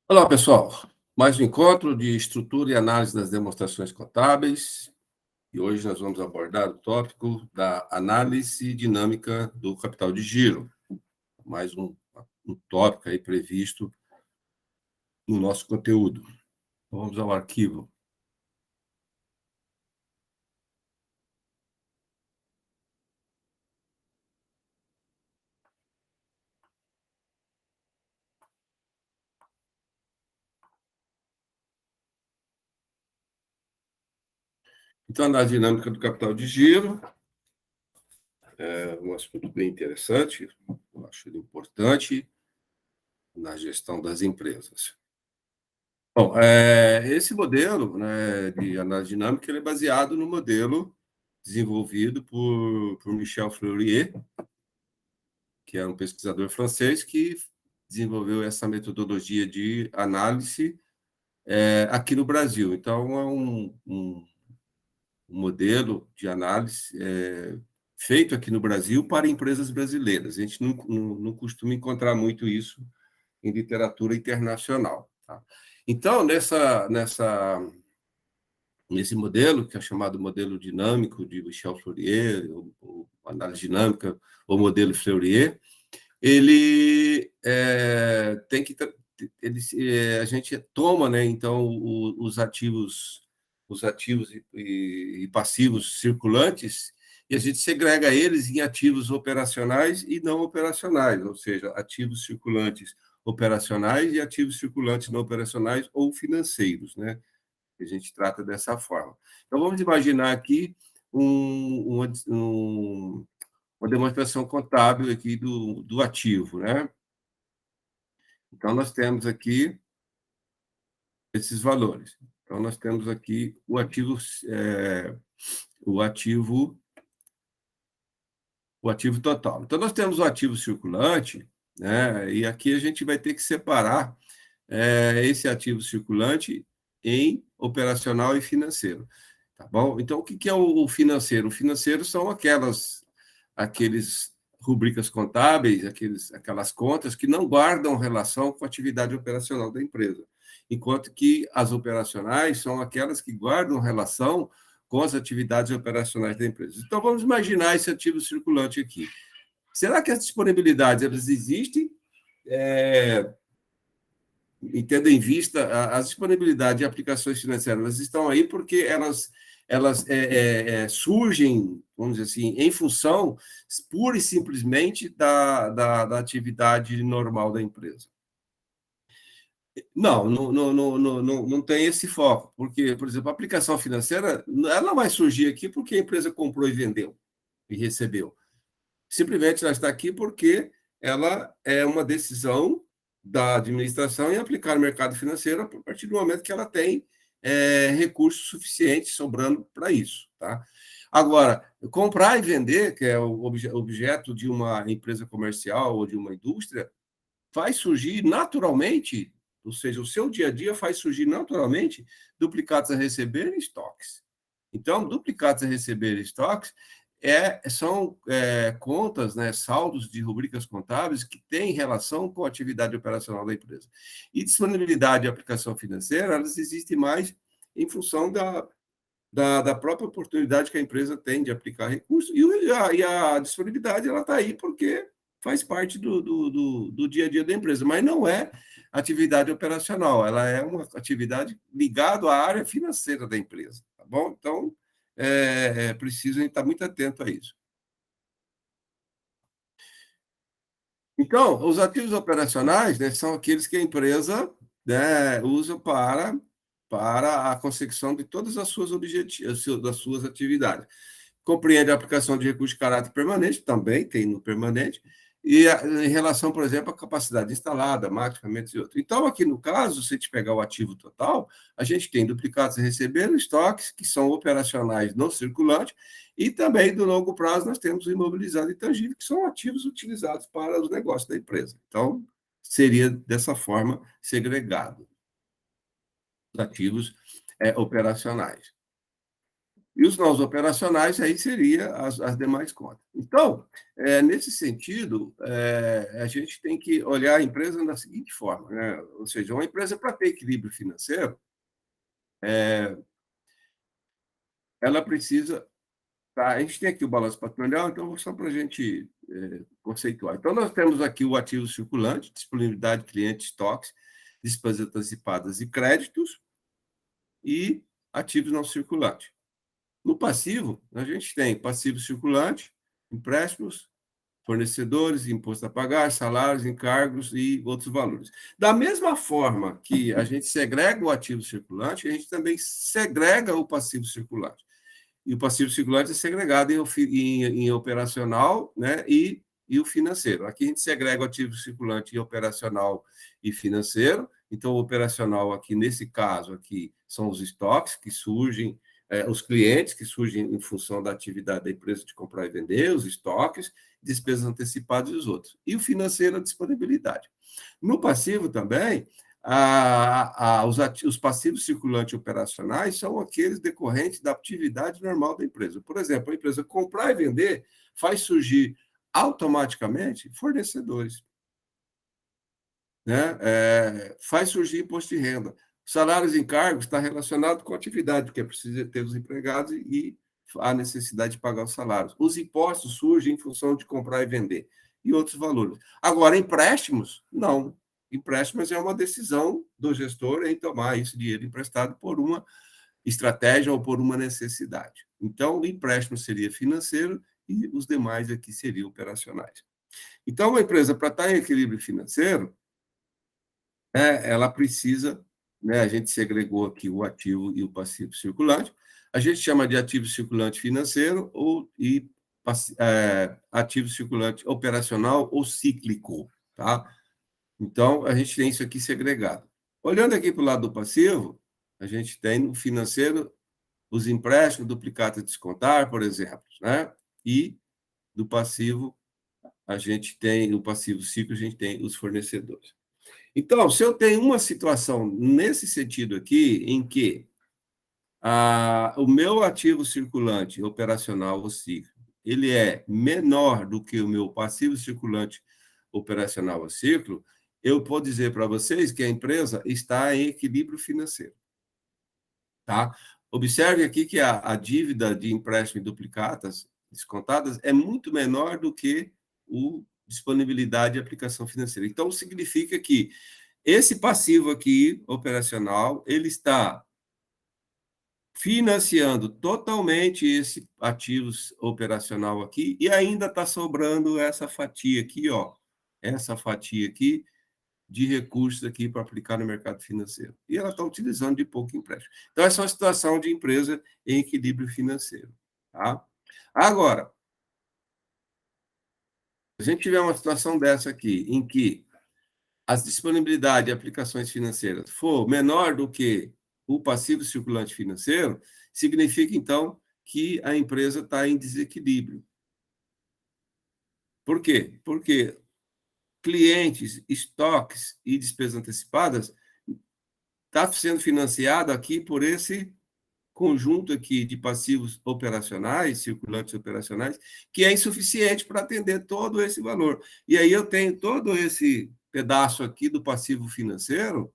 Olá, pessoal. Mais um encontro de estrutura e análise das demonstrações contábeis. E hoje nós vamos abordar o tópico da análise dinâmica do capital de giro. Mais um tópico aí previsto no nosso conteúdo. Então, vamos ao arquivo. Então, a análise dinâmica do capital de giro é um assunto bem interessante, eu acho ele importante na gestão das empresas. Bom, esse modelo, né, de análise dinâmica ele é baseado no modelo desenvolvido por Michel Fleurier, que é um pesquisador francês que desenvolveu essa metodologia de análise aqui no Brasil. Então, é um modelo de análise feito aqui no Brasil para empresas brasileiras. A gente não costuma encontrar muito isso em literatura internacional. Tá? Então, nesse modelo, que é chamado modelo dinâmico de Michel Fleurier, ou análise dinâmica, ou modelo Fleurier, ele tem que a gente toma, né, então os ativos e passivos circulantes e a gente segrega eles em ativos operacionais e não operacionais, ou seja, ativos circulantes operacionais e ativos circulantes não operacionais ou financeiros, né? A gente trata dessa forma. Então vamos imaginar aqui uma demonstração contábil aqui do ativo, né? Então, nós temos aqui esses valores. Então, nós temos aqui o ativo, o ativo total. Então, nós temos o ativo circulante, né? E aqui a gente vai ter que separar esse ativo circulante em operacional e financeiro. Tá bom? Então, o que é o financeiro? O financeiro são aqueles rubricas contábeis, aquelas contas que não guardam relação com a atividade operacional da empresa, enquanto que as operacionais são aquelas que guardam relação com as atividades operacionais da empresa. Então, vamos imaginar esse ativo circulante aqui. Será que as disponibilidades elas existem? E tendo em vista as disponibilidades de aplicações financeiras, elas estão aí porque elas surgem, vamos dizer assim, em função pura e simplesmente da atividade normal da empresa. Não tem esse foco, porque, por exemplo, a aplicação financeira ela não vai surgir aqui porque a empresa comprou e vendeu e recebeu. Simplesmente ela está aqui porque ela é uma decisão da administração em aplicar no mercado financeiro a partir do momento que ela tem recursos suficientes sobrando para isso. Tá? Agora, comprar e vender, que é o objeto de uma empresa comercial ou de uma indústria, faz surgir naturalmente, ou seja, o seu dia a dia faz surgir naturalmente duplicados a receber e estoques. Então, duplicados a receber e estoques são contas, né, saldos de rubricas contábeis que têm relação com a atividade operacional da empresa. E disponibilidade de aplicação financeira, elas existem mais em função da própria oportunidade que a empresa tem de aplicar recursos, e a disponibilidade ela está aí porque faz parte do dia a dia da empresa, mas não é atividade operacional, ela é uma atividade ligada à área financeira da empresa, tá bom? Então, preciso estar muito atento a isso. Então, os ativos operacionais, né, são aqueles que a empresa, né, usa para a consecução de todas as suas objetivos, das suas atividades. Compreende a aplicação de recursos de caráter permanente, também tem no permanente, em relação, por exemplo, à capacidade instalada, máquinas, ferramentas e outros. Então, aqui no caso, se a gente pegar o ativo total, a gente tem duplicados a receber, estoques, que são operacionais não circulantes, e também, do longo prazo, nós temos o imobilizado e tangível, que são ativos utilizados para os negócios da empresa. Então, seria dessa forma segregado os ativos operacionais. E os não operacionais, aí seria as demais contas. Então, nesse sentido, a gente tem que olhar a empresa da seguinte forma, né? Ou seja, uma empresa, para ter equilíbrio financeiro, ela precisa. Tá, a gente tem aqui o balanço patrimonial, então, só para a gente conceituar. Então, nós temos aqui o ativo circulante, disponibilidade de clientes, estoques, despesas antecipadas e créditos, e ativos não circulantes. No passivo, a gente tem passivo circulante, empréstimos, fornecedores, imposto a pagar, salários, encargos e outros valores. Da mesma forma que a gente segrega o ativo circulante, a gente também segrega o passivo circulante. E o passivo circulante é segregado em operacional, né, e o financeiro. Aqui a gente segrega o ativo circulante em operacional e financeiro. Então, o operacional aqui, nesse caso aqui, são os estoques que surgem, os clientes que surgem em função da atividade da empresa de comprar e vender, os estoques, despesas antecipadas e os outros. E o financeiro, a disponibilidade. No passivo também, os passivos circulantes operacionais são aqueles decorrentes da atividade normal da empresa. Por exemplo, a empresa comprar e vender faz surgir automaticamente fornecedores, né? Faz surgir imposto de renda. Salários e encargos está relacionado com a atividade, porque é preciso ter os empregados e a necessidade de pagar os salários. Os impostos surgem em função de comprar e vender e outros valores. Agora, empréstimos, não. Empréstimos é uma decisão do gestor em tomar esse dinheiro emprestado por uma estratégia ou por uma necessidade. Então, o empréstimo seria financeiro e os demais aqui seriam operacionais. Então, uma empresa, para estar em equilíbrio financeiro, ela precisa, né, a gente segregou aqui o ativo e o passivo circulante, a gente chama de ativo circulante financeiro e ativo circulante operacional ou cíclico, tá? Então, a gente tem isso aqui segregado. Olhando aqui para o lado do passivo, a gente tem no financeiro os empréstimos, duplicatas a descontar, por exemplo, né? E do passivo, a gente tem, no passivo ciclo, a gente tem os fornecedores. Então, se eu tenho uma situação nesse sentido aqui, em que o meu ativo circulante operacional, o ciclo, ele é menor do que o meu passivo circulante operacional, o ciclo, eu posso dizer para vocês que a empresa está em equilíbrio financeiro. Tá? Observe aqui que a dívida de empréstimo e duplicatas descontadas é muito menor do que o disponibilidade e aplicação financeira. Então, significa que esse passivo aqui, operacional, ele está financiando totalmente esse ativo operacional aqui e ainda está sobrando essa fatia aqui, ó, essa fatia aqui de recursos aqui para aplicar no mercado financeiro. E ela está utilizando de pouco empréstimo. Então, essa é uma situação de empresa em equilíbrio financeiro. Tá? Agora, se a gente tiver uma situação dessa aqui, em que as disponibilidade de aplicações financeiras for menor do que o passivo circulante financeiro, significa, então, que a empresa está em desequilíbrio. Por quê? Porque clientes, estoques e despesas antecipadas está sendo financiado aqui por esse conjunto aqui de passivos operacionais, circulantes operacionais, que é insuficiente para atender todo esse valor. E aí eu tenho todo esse pedaço aqui do passivo financeiro,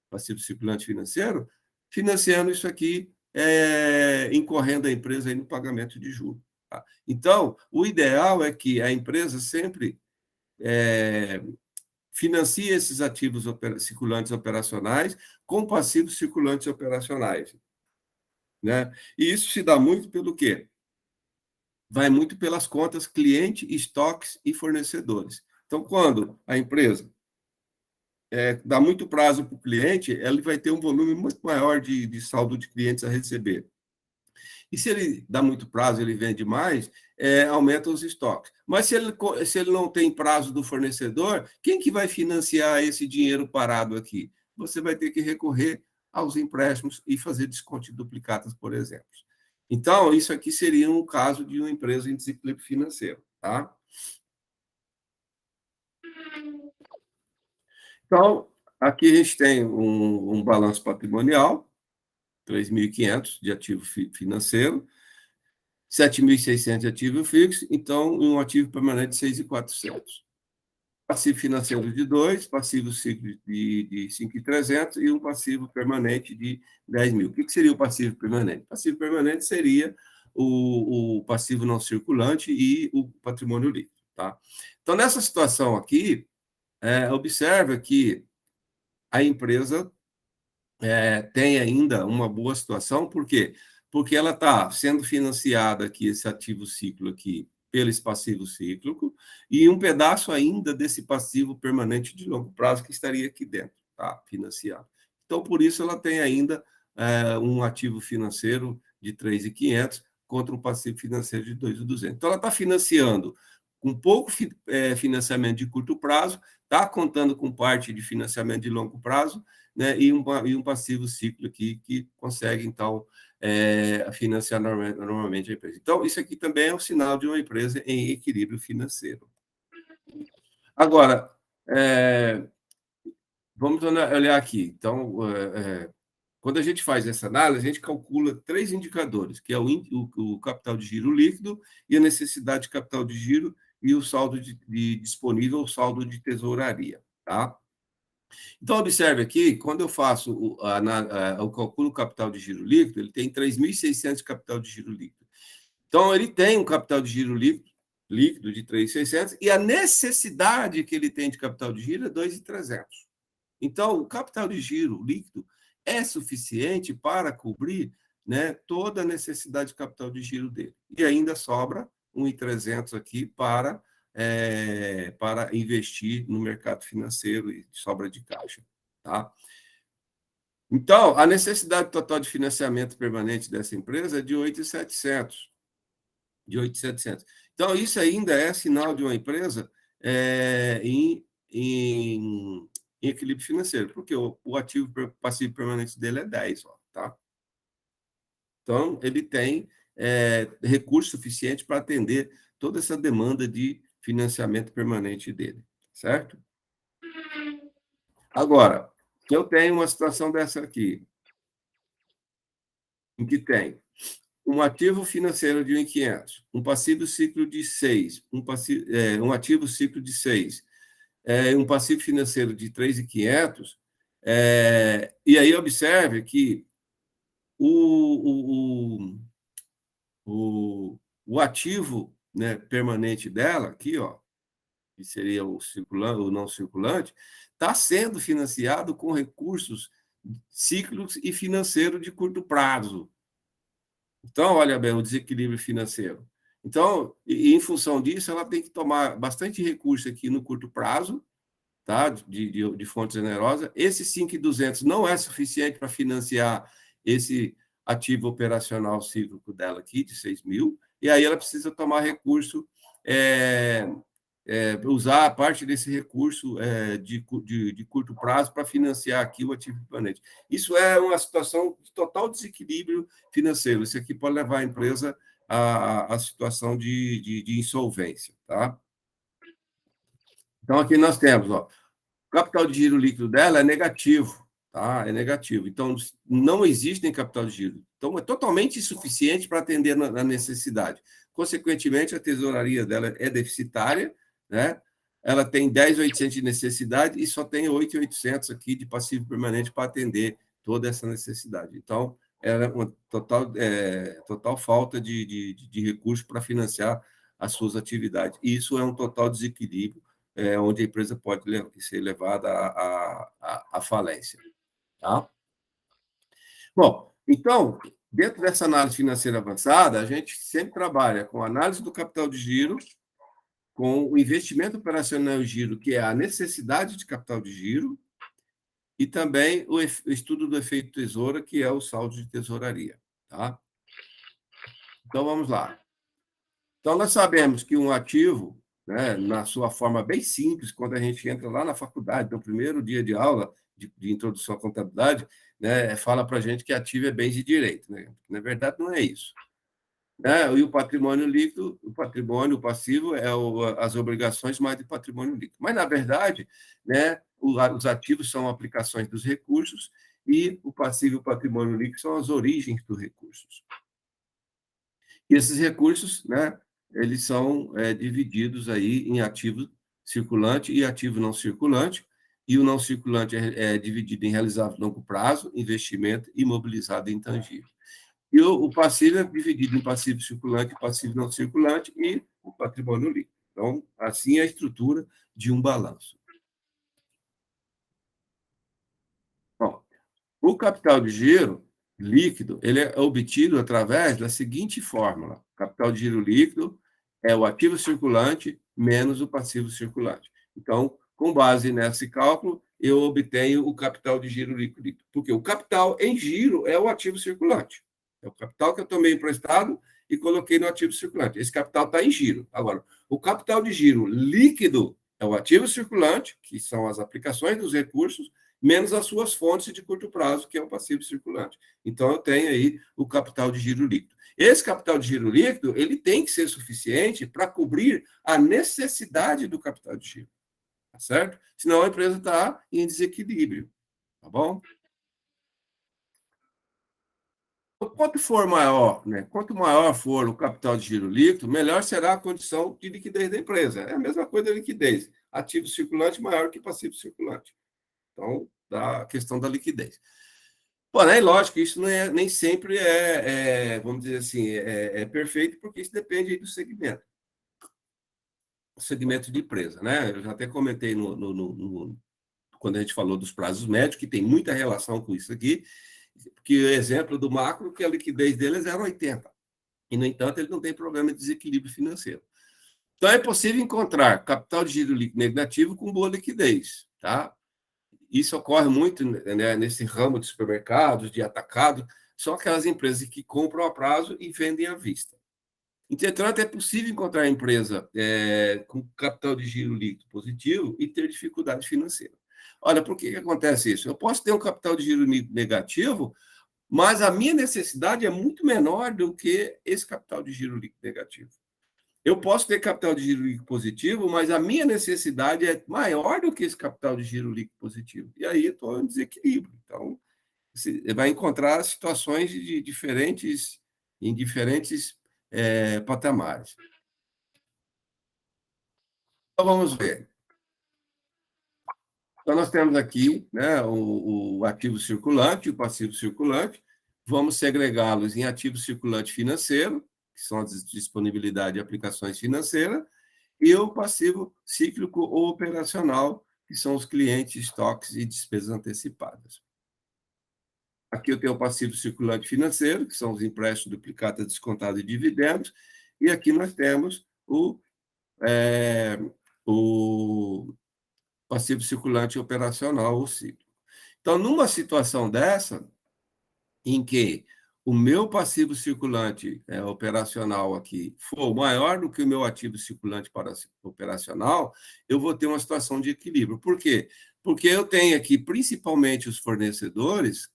passivo circulante financeiro, financiando isso aqui, incorrendo a empresa aí no pagamento de juros. Tá? Então, o ideal é que a empresa sempre financie esses ativos circulantes operacionais com passivos circulantes operacionais. Né? E isso se dá muito pelo quê? Vai muito pelas contas cliente, estoques e fornecedores. Então, quando a empresa dá muito prazo para o cliente, ele vai ter um volume muito maior de saldo de clientes a receber. E se ele dá muito prazo, ele vende mais, aumenta os estoques. Mas se ele não tem prazo do fornecedor, quem que vai financiar esse dinheiro parado aqui? Você vai ter que recorrer aos empréstimos e fazer desconto de duplicatas, por exemplo. Então, isso aqui seria um caso de uma empresa em desequilíbrio financeiro. Tá? Então, aqui a gente tem um balanço patrimonial. 3.500 de ativo financeiro, 7.600 de ativo fixo, então um ativo permanente de 6.400. Passivo financeiro de 2, passivo ciclo de 5.300 e um passivo permanente de 10 mil. O que seria o passivo permanente? O passivo permanente seria o passivo não circulante e o patrimônio líquido. Tá? Então, nessa situação aqui, observa que a empresa tem ainda uma boa situação, por quê? Porque ela está sendo financiada aqui, esse ativo ciclo aqui, pelo esse passivo cíclico, e um pedaço ainda desse passivo permanente de longo prazo que estaria aqui dentro, tá? Financiado. Então, por isso, ela tem ainda um ativo financeiro de 3.500 contra um passivo financeiro de 2.200. Então, ela está financiando com pouco financiamento de curto prazo, está contando com parte de financiamento de longo prazo, né, e um passivo ciclo aqui que consegue, então, financiar normalmente a empresa. Então, isso aqui também é um sinal de uma empresa em equilíbrio financeiro. Agora, vamos olhar aqui. Então, quando a gente faz essa análise, a gente calcula 3 indicadores, que é o capital de giro líquido e a necessidade de capital de giro e o saldo disponível, o saldo de tesouraria. Tá? Então, observe aqui, quando eu faço o cálculo do capital de giro líquido, ele tem 3.600 de capital de giro líquido. Então, ele tem um capital de giro líquido de 3.600 e a necessidade que ele tem de capital de giro é 2.300. Então, o capital de giro líquido é suficiente para cobrir, né, toda a necessidade de capital de giro dele. E ainda sobra 1.300 aqui para investir no mercado financeiro e sobra de caixa. Tá? Então, a necessidade total de financiamento permanente dessa empresa é de 8.700. Então, isso ainda é sinal de uma empresa em equilíbrio financeiro, porque o ativo passivo permanente dele é 10. Tá? Então, ele tem recurso suficiente para atender toda essa demanda de financiamento permanente dele, certo? Agora, eu tenho uma situação dessa aqui, em que tem um ativo financeiro de 1.500, um passivo ciclo de 6, um ativo ciclo de 6, um passivo financeiro de 3.500, e aí observe que o ativo, né, permanente dela, aqui, ó, que seria o não circulante, está sendo financiado com recursos cíclicos e financeiros de curto prazo. Então, olha bem, o desequilíbrio financeiro. Então, em função disso, ela tem que tomar bastante recurso aqui no curto prazo, tá? de fonte generosa. Esse 5.200 não é suficiente para financiar esse ativo operacional cíclico dela aqui, de 6 mil, e aí ela precisa tomar recurso, usar a parte desse recurso de curto prazo para financiar aqui o ativo permanente. Isso é uma situação de total desequilíbrio financeiro. Isso aqui pode levar a empresa à situação de insolvência. Tá? Então, aqui nós temos, ó, o capital de giro líquido dela é negativo, tá? É negativo. Então, não existe capital de giro. Então, é totalmente insuficiente para atender na necessidade. Consequentemente, a tesouraria dela é deficitária, né? Ela tem 10.800 de necessidade e só tem 8.800 aqui de passivo permanente para atender toda essa necessidade. Então, ela é uma total falta de recursos para financiar as suas atividades. E isso é um total desequilíbrio, onde a empresa pode ser levada à falência. Tá? Bom, então, dentro dessa análise financeira avançada, a gente sempre trabalha com análise do capital de giro, com o investimento operacional em giro, que é a necessidade de capital de giro, e também o estudo do efeito tesoura, que é o saldo de tesouraria. Tá? Então, vamos lá. Então, nós sabemos que um ativo, né, na sua forma bem simples, quando a gente entra lá na faculdade, no primeiro dia de aula de introdução à contabilidade, né, fala para a gente que ativo é bens de direito. Né? Na verdade, não é isso. Né? E o patrimônio líquido, o passivo, as obrigações mais de patrimônio líquido. Mas, na verdade, né, os ativos são aplicações dos recursos e o passivo e o patrimônio líquido são as origens dos recursos. E esses recursos, né, eles são divididos aí em ativo circulante e ativo não circulante, e o não circulante é dividido em realizável a longo prazo, investimento e imobilizado intangível. E o passivo é dividido em passivo circulante, passivo não circulante e o patrimônio líquido. Então, assim é a estrutura de um balanço. Bom, o capital de giro líquido ele é obtido através da seguinte fórmula: capital de giro líquido é o ativo circulante menos o passivo circulante. Então, com base nesse cálculo, eu obtenho o capital de giro líquido, porque o capital em giro é o ativo circulante. É o capital que eu tomei emprestado e coloquei no ativo circulante. Esse capital está em giro. Agora, o capital de giro líquido é o ativo circulante, que são as aplicações dos recursos, menos as suas fontes de curto prazo, que é o passivo circulante. Então, eu tenho aí o capital de giro líquido. Esse capital de giro líquido ele tem que ser suficiente para cobrir a necessidade do capital de giro, tá certo? Senão a empresa está em desequilíbrio, tá bom? Quanto for maior, né? Quanto maior for o capital de giro líquido, melhor será a condição de liquidez da empresa. É a mesma coisa da liquidez. Ativo circulante maior que passivo circulante. Então, da questão da liquidez. Porém, lógico, isso não nem sempre vamos dizer assim, perfeito, porque isso depende do segmento. O segmento de empresa, né? Eu já até comentei quando a gente falou dos prazos médios, que tem muita relação com isso aqui, porque o exemplo do macro, que a liquidez dele é 0,80. E, no entanto, ele não tem problema de desequilíbrio financeiro. Então, é possível encontrar capital de giro líquido negativo com boa liquidez, tá? Isso ocorre muito, né, nesse ramo de supermercados, de atacado, são aquelas empresas que compram a prazo e vendem à vista. Entretanto, é possível encontrar empresa com capital de giro líquido positivo e ter dificuldade financeira. Olha, por que acontece isso? Eu posso ter um capital de giro líquido negativo, mas a minha necessidade é muito menor do que esse capital de giro líquido negativo. Eu posso ter capital de giro líquido positivo, mas a minha necessidade é maior do que esse capital de giro líquido positivo. E aí eu estou em desequilíbrio. Então, você vai encontrar situações em diferentes patamares. Então, vamos ver. Então, nós temos aqui, né, o ativo circulante e o passivo circulante. Vamos segregá-los em ativo circulante financeiro, que são a disponibilidade de aplicações financeiras, e o passivo cíclico ou operacional, que são os clientes, estoques e despesas antecipadas. Aqui eu tenho o passivo circulante financeiro, que são os empréstimos duplicados, descontados e dividendos, e aqui nós temos o passivo circulante operacional, ou ciclo. Então, numa situação dessa, em que o meu passivo circulante operacional aqui for maior do que o meu ativo circulante operacional, eu vou ter uma situação de equilíbrio. Por quê? Porque eu tenho aqui principalmente os fornecedores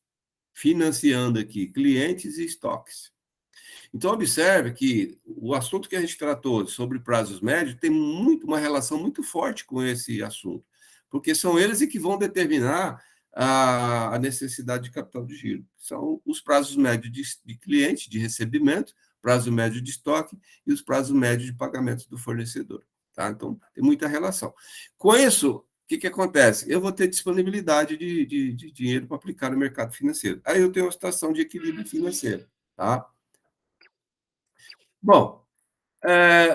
financiando aqui clientes e estoques. Então, observe que o assunto que a gente tratou sobre prazos médios tem uma relação muito forte com esse assunto, porque são eles que vão determinar a necessidade de capital de giro. São os prazos médios de cliente, de recebimento, prazo médio de estoque e os prazos médios de pagamento do fornecedor. Tá? Então, tem muita relação. Com isso, o que acontece? Eu vou ter disponibilidade de dinheiro para aplicar no mercado financeiro. Aí eu tenho uma situação de equilíbrio financeiro. Tá? Bom,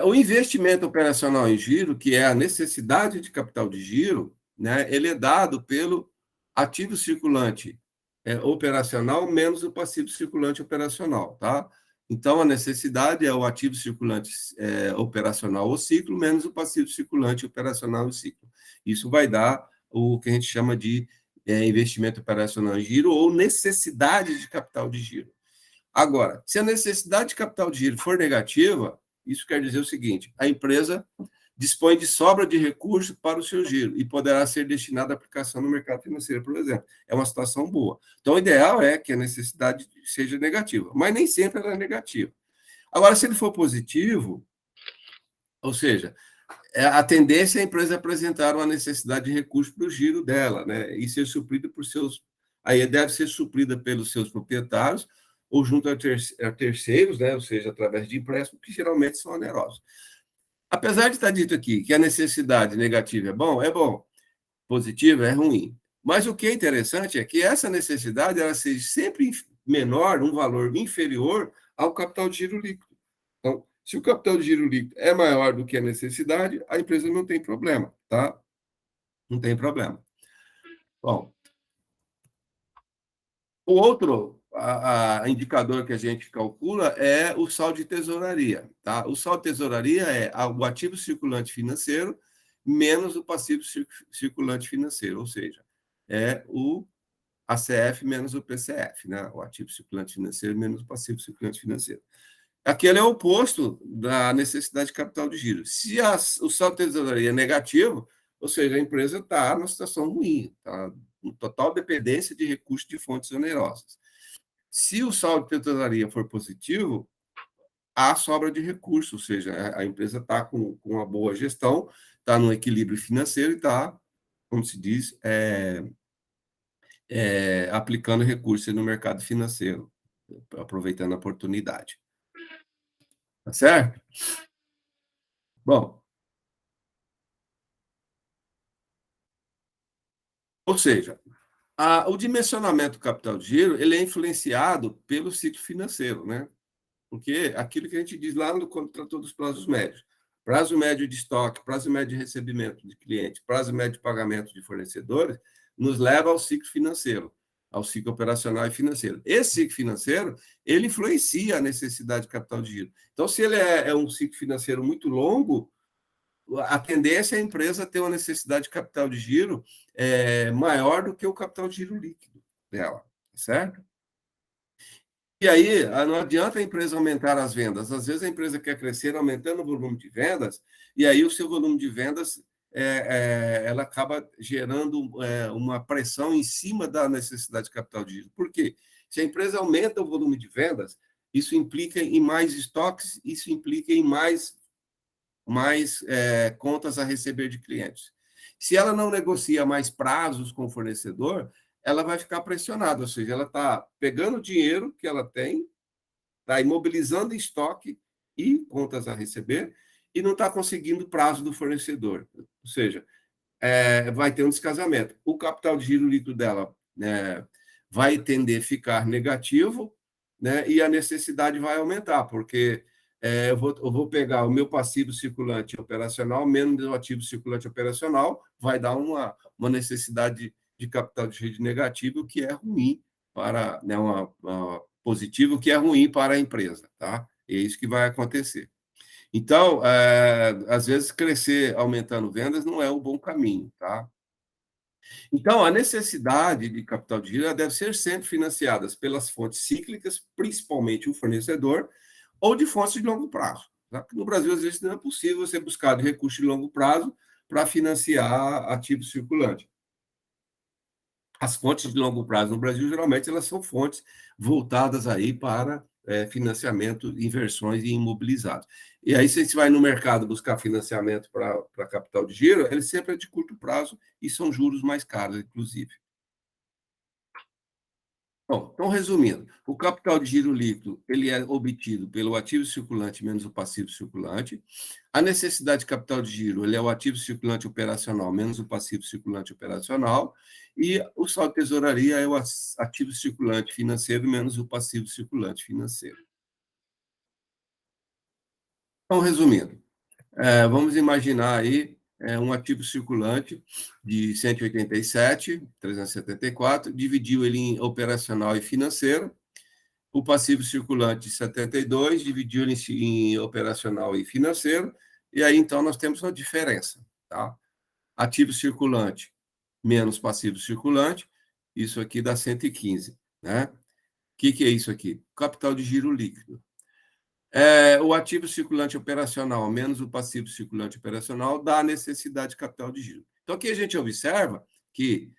o investimento operacional em giro, que é a necessidade de capital de giro, né, ele é dado pelo ativo circulante operacional menos o passivo circulante operacional, tá? Então, a necessidade é o ativo circulante operacional ou ciclo menos o passivo circulante operacional e ciclo. Isso vai dar o que a gente chama de investimento operacional em giro ou necessidade de capital de giro. Agora, se a necessidade de capital de giro for negativa, isso quer dizer o seguinte: a empresa dispõe de sobra de recursos para o seu giro e poderá ser destinada à aplicação no mercado financeiro, por exemplo. É uma situação boa. Então, o ideal é que a necessidade seja negativa, mas nem sempre ela é negativa. Agora, se ele for positivo, ou seja, a tendência é a empresa apresentar uma necessidade de recursos para o giro dela, né, e ser suprido por seus aí deve ser suprida pelos seus proprietários ou junto a terceiros, né? Ou seja, através de empréstimos, que geralmente são onerosos. Apesar de estar dito aqui que a necessidade negativa é bom, positiva é ruim. Mas o que é interessante é que essa necessidade ela seja sempre menor, um valor inferior ao capital de giro líquido. Então, se o capital de giro líquido é maior do que a necessidade, a empresa não tem problema, tá? Não tem problema. Bom, o outro indicador que a gente calcula é o saldo de tesouraria. Tá? O saldo de tesouraria é o ativo circulante financeiro menos o passivo circulante financeiro, ou seja, é o ACF menos o PCF, né? O ativo circulante financeiro menos o passivo circulante financeiro. Aquele é o oposto da necessidade de capital de giro. Se o saldo de tesouraria é negativo, ou seja, a empresa está numa situação ruim, está em total dependência de recursos de fontes onerosas. Se o saldo de tesouraria for positivo, há sobra de recursos, ou seja, a empresa está com uma boa gestão, está no equilíbrio financeiro e está, como se diz, aplicando recursos no mercado financeiro, aproveitando a oportunidade. Tá certo? Bom, ou seja, o dimensionamento do capital de giro ele é influenciado pelo ciclo financeiro, né? Porque aquilo que a gente diz lá quando tratou dos prazos médios. Prazo médio de estoque, prazo médio de recebimento de cliente, prazo médio de pagamento de fornecedores, nos leva ao ciclo financeiro, ao ciclo operacional e financeiro. Esse ciclo financeiro, ele influencia a necessidade de capital de giro. Então, se ele é um ciclo financeiro muito longo, a tendência é a empresa ter uma necessidade de capital de giro maior do que o capital de giro líquido dela, certo? E aí, não adianta a empresa aumentar as vendas. Às vezes a empresa quer crescer aumentando o volume de vendas, e aí o seu volume de vendas ela acaba gerando uma pressão em cima da necessidade de capital de giro. Por quê? Se a empresa aumenta o volume de vendas, isso implica em mais estoques, isso implica em mais contas a receber de clientes. Se ela não negocia mais prazos com o fornecedor, ela vai ficar pressionada, ou seja, ela está pegando o dinheiro que ela tem, está imobilizando em estoque e contas a receber, e não está conseguindo prazo do fornecedor. Ou seja, vai ter um descasamento. O capital de giro líquido dela vai tender a ficar negativo, né, e a necessidade vai aumentar, porque eu vou pegar o meu passivo circulante operacional menos o ativo circulante operacional, vai dar uma necessidade de capital de giro negativo, que é ruim para, né, uma positivo, que é ruim para a empresa, tá? É isso que vai acontecer. Então, às vezes, crescer aumentando vendas não é um bom caminho, tá? Então, a necessidade de capital de giro deve ser sempre financiada pelas fontes cíclicas, principalmente o fornecedor, ou de fontes de longo prazo. Tá? No Brasil, às vezes, não é possível você buscar de recursos de longo prazo para financiar ativos circulantes. As fontes de longo prazo no Brasil, geralmente, elas são fontes voltadas aí para financiamento, inversões e imobilizados. E aí, se a gente vai no mercado buscar financiamento para capital de giro, ele sempre é de curto prazo e são juros mais caros, inclusive. Bom, então, resumindo, o capital de giro líquido ele é obtido pelo ativo circulante menos o passivo circulante. A necessidade de capital de giro ele é o ativo circulante operacional menos o passivo circulante operacional. E o saldo de tesouraria é o ativo circulante financeiro menos o passivo circulante financeiro. Então, resumindo, vamos imaginar aí um ativo circulante de 187.374, dividiu ele em operacional e financeiro. O passivo circulante de 72, dividiu ele em operacional e financeiro, e aí então nós temos uma diferença, tá? Ativo circulante menos passivo circulante, isso aqui dá 115, né? O que é isso aqui? Capital de giro líquido. O ativo circulante operacional menos o passivo circulante operacional dá a necessidade de capital de giro. Então, aqui a gente observa que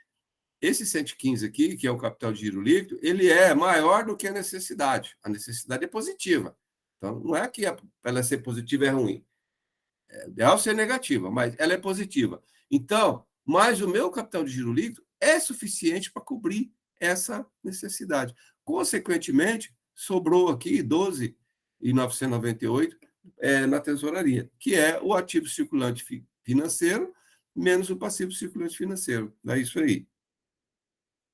esse 115 aqui, que é o capital de giro líquido, ele é maior do que a necessidade. A necessidade é positiva. Então, não é que ela ser positiva é ruim. É ideal ser negativa, mas ela é positiva. Então, mas o meu capital de giro líquido é suficiente para cobrir essa necessidade. Consequentemente, sobrou aqui 12.998 na tesouraria, que é o ativo circulante financeiro menos o passivo circulante financeiro. É isso aí.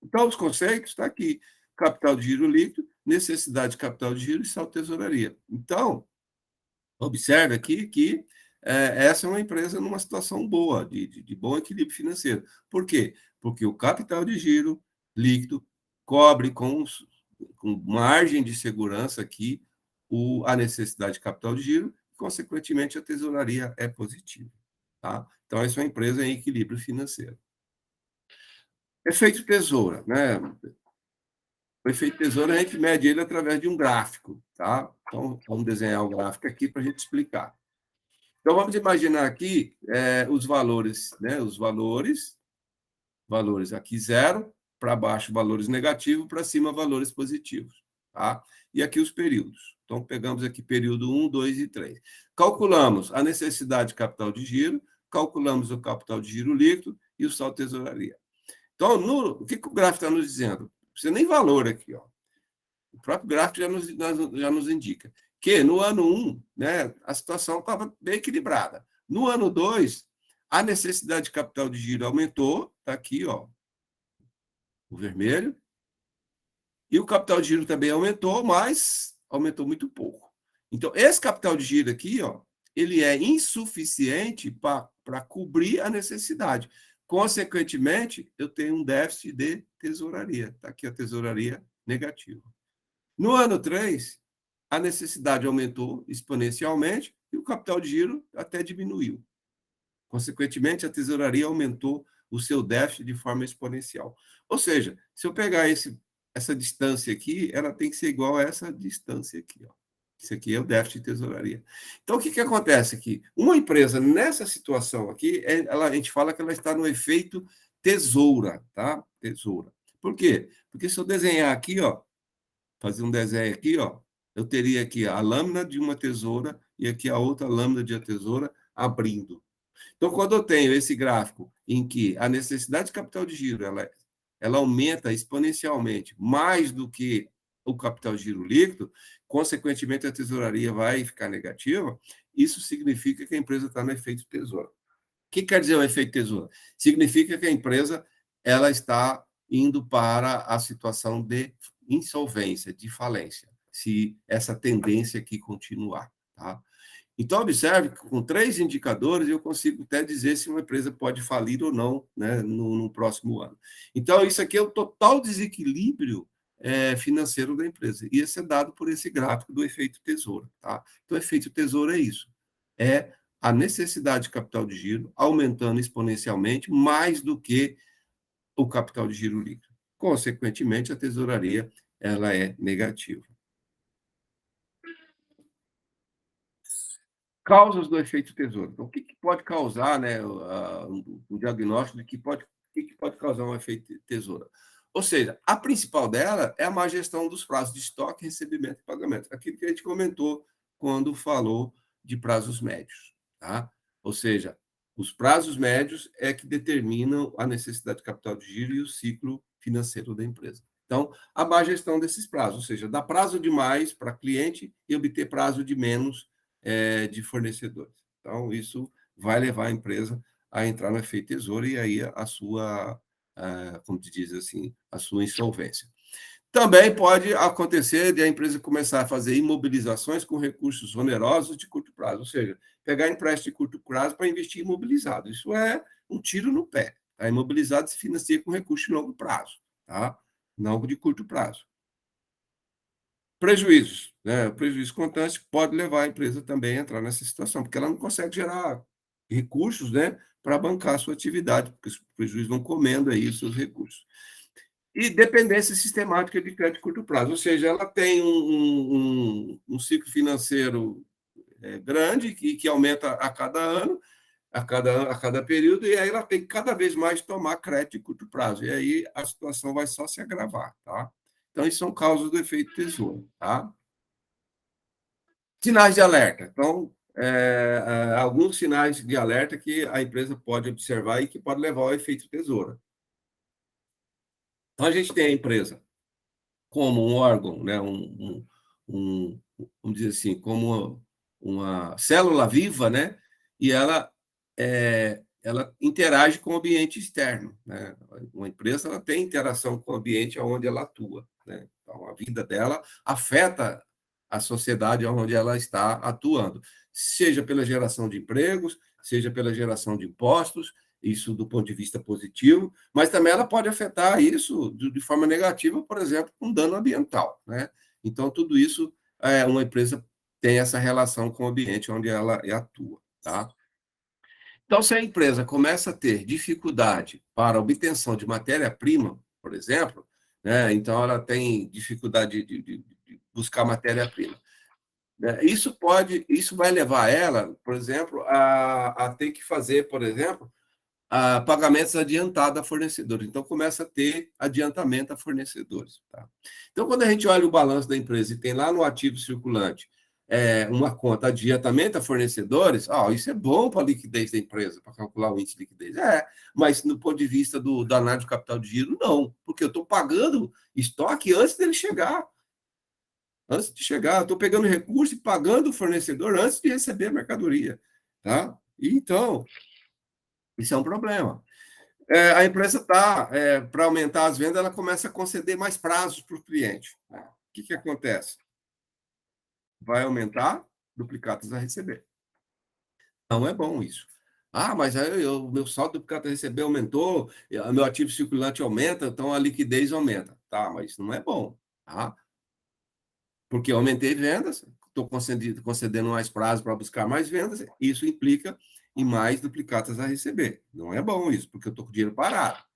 Então, os conceitos estão aqui. Capital de giro líquido, necessidade de capital de giro e saldo tesouraria. Então, observe aqui que essa é uma empresa numa situação boa, de bom equilíbrio financeiro. Por quê? Porque o capital de giro líquido cobre com margem de segurança aqui a necessidade de capital de giro, consequentemente, a tesouraria é positiva. Tá? Então, essa é uma empresa em equilíbrio financeiro. Efeito tesoura, né? O efeito tesoura a gente mede ele através de um gráfico, tá? Então, vamos desenhar o gráfico aqui para a gente explicar. Então, vamos imaginar aqui os valores, né? Os valores aqui zero, para baixo valores negativos, para cima valores positivos, tá? E aqui os períodos. Então, pegamos aqui período 1, 2 e 3. Calculamos a necessidade de capital de giro, calculamos o capital de giro líquido e o saldo tesouraria. Então, o que o gráfico está nos dizendo? Não precisa nem valor aqui, ó. O próprio gráfico já nos indica que no ano 1, né, a situação estava bem equilibrada. No ano 2, a necessidade de capital de giro aumentou, está aqui, ó, o vermelho, e o capital de giro também aumentou, mas aumentou muito pouco. Então, esse capital de giro aqui, ó, ele é insuficiente para cobrir a necessidade. Consequentemente, eu tenho um déficit de tesouraria. Está aqui a tesouraria negativa. No ano 3, a necessidade aumentou exponencialmente e o capital de giro até diminuiu. Consequentemente, a tesouraria aumentou o seu déficit de forma exponencial. Ou seja, se eu pegar essa distância aqui, ela tem que ser igual a essa distância aqui. Ó. Isso aqui é o déficit de tesouraria. Então, o que acontece aqui? Uma empresa nessa situação aqui, a gente fala que ela está no efeito tesoura, tá? Tesoura. Por quê? Porque se eu desenhar aqui, ó, fazer um desenho aqui, ó, eu teria aqui a lâmina de uma tesoura e aqui a outra lâmina de uma tesoura abrindo. Então, quando eu tenho esse gráfico em que a necessidade de capital de giro ela aumenta exponencialmente mais do que o capital de giro líquido, consequentemente a tesouraria vai ficar negativa, isso significa que a empresa está no efeito tesoura. O que quer dizer o efeito tesoura? Significa que a empresa ela está indo para a situação de insolvência, de falência, se essa tendência aqui continuar. Tá? Então, observe que com 3 indicadores eu consigo até dizer se uma empresa pode falir ou não, né, no próximo ano. Então, isso aqui é o total desequilíbrio financeiro da empresa. E esse é dado por esse gráfico do efeito tesoura. Tá? Então, o efeito tesoura é isso. É a necessidade de capital de giro aumentando exponencialmente mais do que o capital de giro líquido. Consequentemente, a tesouraria ela é negativa. Causas do efeito tesouro. Então, o que pode causar, né, o diagnóstico de que pode causar um efeito tesouro? Ou seja, a principal dela é a má gestão dos prazos de estoque, recebimento e pagamento. Aquilo que a gente comentou quando falou de prazos médios. Tá? Ou seja, os prazos médios é que determinam a necessidade de capital de giro e o ciclo financeiro da empresa. Então, a má gestão desses prazos, ou seja, dar prazo demais para cliente e obter prazo de menos de fornecedores. Então, isso vai levar a empresa a entrar no efeito tesouro e aí a sua, como te diz assim, a sua insolvência. Também pode acontecer de a empresa começar a fazer imobilizações com recursos onerosos de curto prazo, ou seja, pegar empréstimo de curto prazo para investir imobilizado. Isso é um tiro no pé. Tá? Imobilizado se financia com recurso de longo prazo, tá? Não de curto prazo. Prejuízos, né? O prejuízo contante pode levar a empresa também a entrar nessa situação, porque ela não consegue gerar recursos, né, para bancar a sua atividade, porque os prejuízos vão comendo aí os seus recursos. E dependência sistemática de crédito de curto prazo, ou seja, ela tem um ciclo financeiro grande que aumenta a cada ano, a cada período, e aí ela tem que cada vez mais tomar crédito de curto prazo. E aí a situação vai só se agravar, tá? Então, isso são causas do efeito tesouro, tá? Sinais de alerta. Então, alguns sinais de alerta que a empresa pode observar e que pode levar ao efeito tesoura. Então, a gente tem a empresa como um órgão, né, vamos dizer assim, como uma célula viva, né, e ela interage com o ambiente externo, né? Uma empresa ela tem interação com o ambiente onde ela atua, né? Então, a vida dela afeta a sociedade onde ela está atuando, seja pela geração de empregos, seja pela geração de impostos, isso do ponto de vista positivo, mas também ela pode afetar isso de forma negativa, por exemplo, com dano ambiental, né? Então, tudo isso, uma empresa tem essa relação com o ambiente onde ela atua, tá? Então, se a empresa começa a ter dificuldade para a obtenção de matéria-prima, por exemplo, né, então ela tem dificuldade de buscar matéria-prima. Né, isso vai levar ela, por exemplo, a ter que fazer, por exemplo, pagamentos adiantados a fornecedores. Então, começa a ter adiantamento a fornecedores. Tá? Então, quando a gente olha o balanço da empresa e tem lá no ativo circulante uma conta adiantamento a fornecedores, isso é bom para a liquidez da empresa, para calcular o índice de liquidez. Mas no ponto de vista da análise de capital de giro, não, porque eu estou pagando estoque antes dele chegar. Antes de chegar, eu estou pegando recurso e pagando o fornecedor antes de receber a mercadoria. Tá? Então, isso é um problema. A empresa está, para aumentar as vendas, ela começa a conceder mais prazos para o cliente. Né? O que acontece? Vai aumentar duplicatas a receber. Não é bom isso. Mas aí o meu saldo duplicata a receber aumentou, meu ativo circulante aumenta, então a liquidez aumenta. Tá, mas isso não é bom. Tá? Porque eu aumentei vendas, estou concedendo mais prazo para buscar mais vendas, isso implica em mais duplicatas a receber. Não é bom isso, porque eu estou com o dinheiro parado.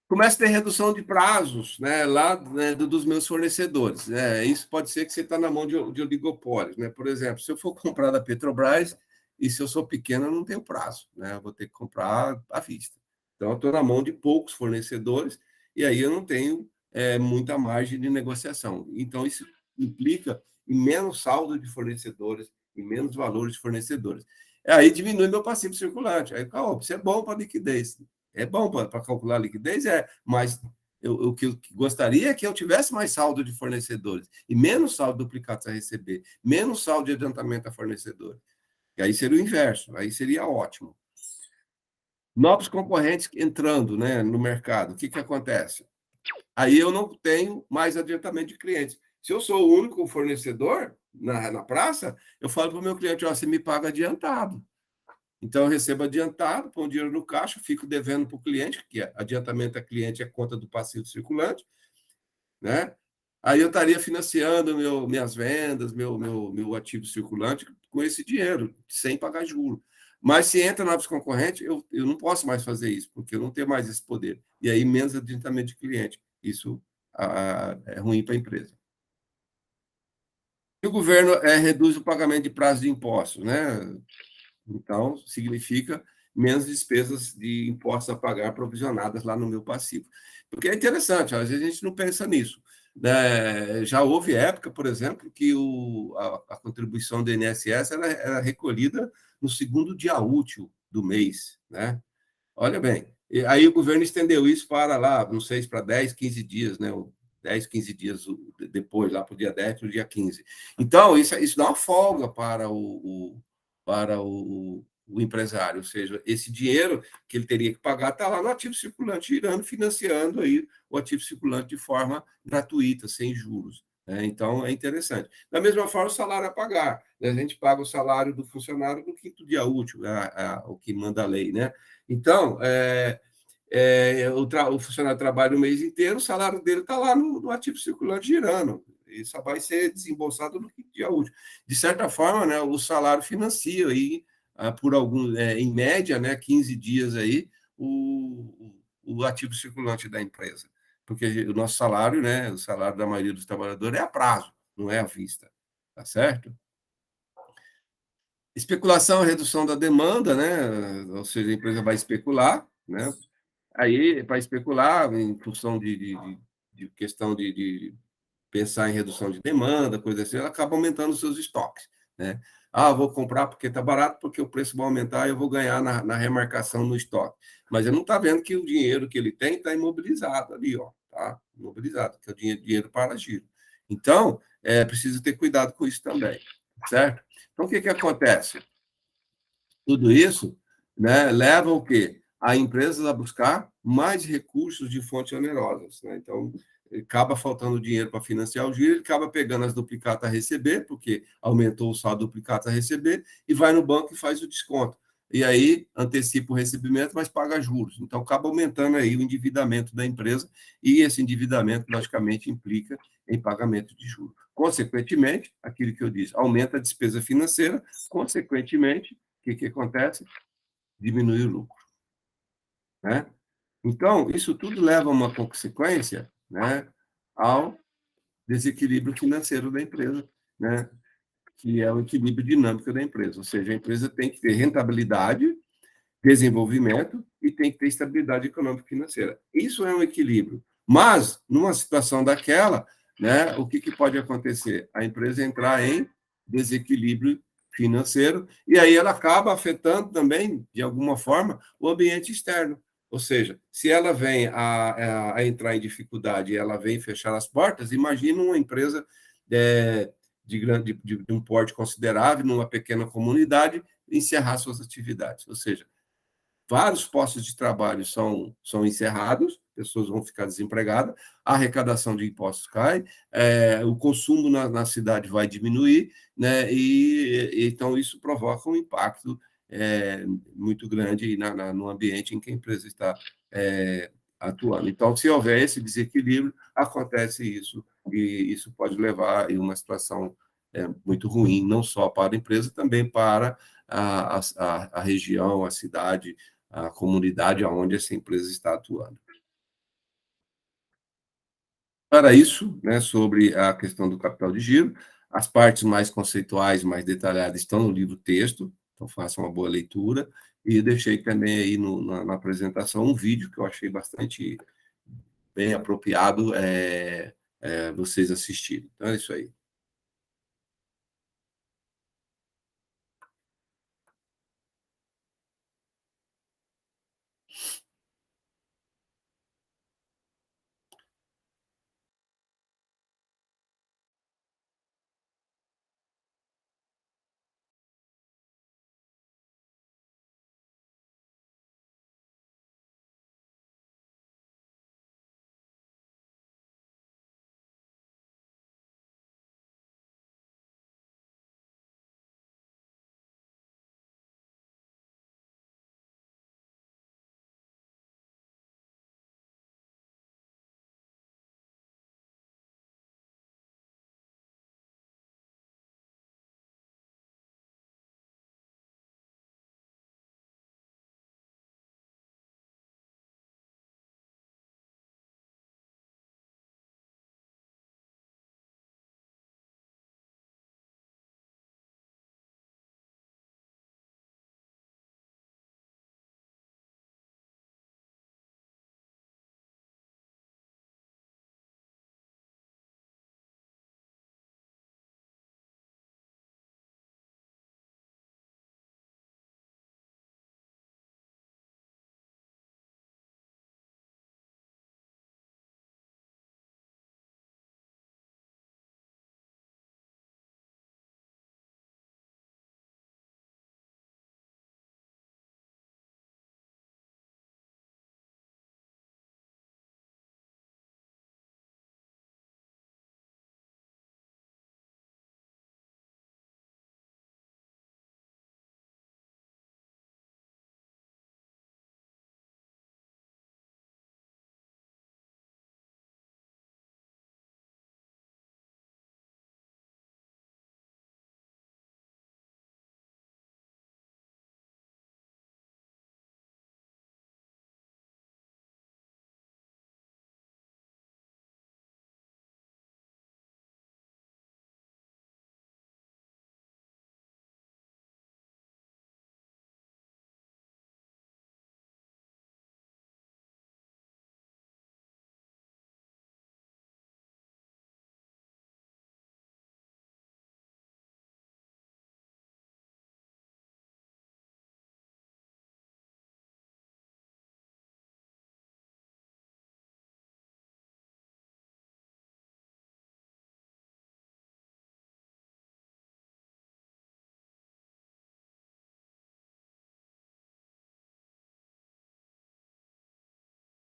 Começa a ter redução de prazos, né, lá, né, dos meus fornecedores. Né? Isso pode ser que você está na mão de oligopólios. Né? Por exemplo, se eu for comprar da Petrobras, e se eu sou pequeno, eu não tenho prazo. Né? Eu vou ter que comprar à vista. Então, eu estou na mão de poucos fornecedores, e aí eu não tenho muita margem de negociação. Então, isso implica em menos saldo de fornecedores, em menos valores de fornecedores. Aí diminui meu passivo circulante. Aí, isso é bom para liquidez. É bom para calcular a liquidez, mas o que eu gostaria é que eu tivesse mais saldo de fornecedores e menos saldo de duplicados a receber, menos saldo de adiantamento a fornecedores. E aí seria o inverso, aí seria ótimo. Novos concorrentes entrando, né, no mercado, o que acontece? Aí eu não tenho mais adiantamento de clientes. Se eu sou o único fornecedor na praça, eu falo para o meu cliente: você me paga adiantado. Então, eu recebo adiantado, põe o dinheiro no caixa, fico devendo para o cliente, que adiantamento a cliente é conta do passivo circulante, né? Aí eu estaria financiando minhas vendas, meu ativo circulante com esse dinheiro, sem pagar juros. Mas se entra novos concorrentes, eu não posso mais fazer isso, porque eu não tenho mais esse poder. E aí, menos adiantamento de cliente. Isso é ruim para a empresa. E o governo reduz o pagamento de prazo de impostos, né? Então, significa menos despesas de impostos a pagar provisionadas lá no meu passivo. Porque é interessante, às vezes a gente não pensa nisso. Né? Já houve época, por exemplo, que a contribuição do INSS era recolhida no segundo dia útil do mês. Né? Olha bem, e aí o governo estendeu isso para lá, não sei, para 10, 15 dias, né? 10, 15 dias depois, lá para o dia 10, para o dia 15. Então, isso dá uma folga para o empresário, ou seja, esse dinheiro que ele teria que pagar está lá no ativo circulante, girando, financiando aí o ativo circulante de forma gratuita, sem juros. Né? Então, é interessante. Da mesma forma, o salário a pagar. Né? A gente paga o salário do funcionário no quinto dia útil, o que manda a lei, né? Então, o funcionário trabalha o mês inteiro, o salário dele está lá no ativo circulante girando. Isso só vai ser desembolsado no dia útil. De certa forma, né, o salário financia aí, por algum, em média, né, 15 dias aí, o ativo circulante da empresa. Porque o nosso salário, né, o salário da maioria dos trabalhadores é a prazo, não é à vista. Tá certo? Especulação é redução da demanda, né? Ou seja, a empresa vai especular, né? Aí, para especular, em função de questão de pensar em redução de demanda, coisa assim, ela acaba aumentando os seus estoques, né? vou comprar porque está barato, porque o preço vai aumentar e eu vou ganhar na remarcação no estoque. Mas ele não está vendo que o dinheiro que ele tem está imobilizado ali, ó, tá? Imobilizado, que é o dinheiro para giro. Então, é preciso ter cuidado com isso também, certo? Então, o que acontece? Tudo isso, né, leva o quê? A empresas a buscar mais recursos de fontes onerosas, né? Então, acaba faltando dinheiro para financiar o giro, ele acaba pegando as duplicatas a receber, porque aumentou o saldo duplicata a receber, e vai no banco e faz o desconto. E aí antecipa o recebimento, mas paga juros. Então, acaba aumentando aí o endividamento da empresa, e esse endividamento, logicamente, implica em pagamento de juros. Consequentemente, aquilo que eu disse, aumenta a despesa financeira, consequentemente, que acontece? Diminui o lucro, né? Então, isso tudo leva a uma consequência, né, ao desequilíbrio financeiro da empresa, né, que é o equilíbrio dinâmico da empresa. Ou seja, a empresa tem que ter rentabilidade, desenvolvimento e tem que ter estabilidade econômica e financeira. Isso é um equilíbrio. Mas, numa situação daquela, né, o que pode acontecer? A empresa entrar em desequilíbrio financeiro e aí ela acaba afetando também, de alguma forma, o ambiente externo. Ou seja, se ela vem a entrar em dificuldade e ela vem fechar as portas, imagina uma empresa de um porte considerável, numa pequena comunidade, encerrar suas atividades. Ou seja, vários postos de trabalho são encerrados, pessoas vão ficar desempregadas, a arrecadação de impostos cai, o consumo na cidade vai diminuir, né? E então isso provoca um impacto muito grande no ambiente em que a empresa está atuando. Então, se houver esse desequilíbrio, acontece isso, e isso pode levar a uma situação muito ruim, não só para a empresa, também para a região, a cidade, a comunidade onde essa empresa está atuando. Para isso, né, sobre a questão do capital de giro, as partes mais conceituais, mais detalhadas, estão no livro texto, então façam uma boa leitura, e deixei também aí na apresentação um vídeo que eu achei bastante bem apropriado vocês assistirem. Então é isso aí.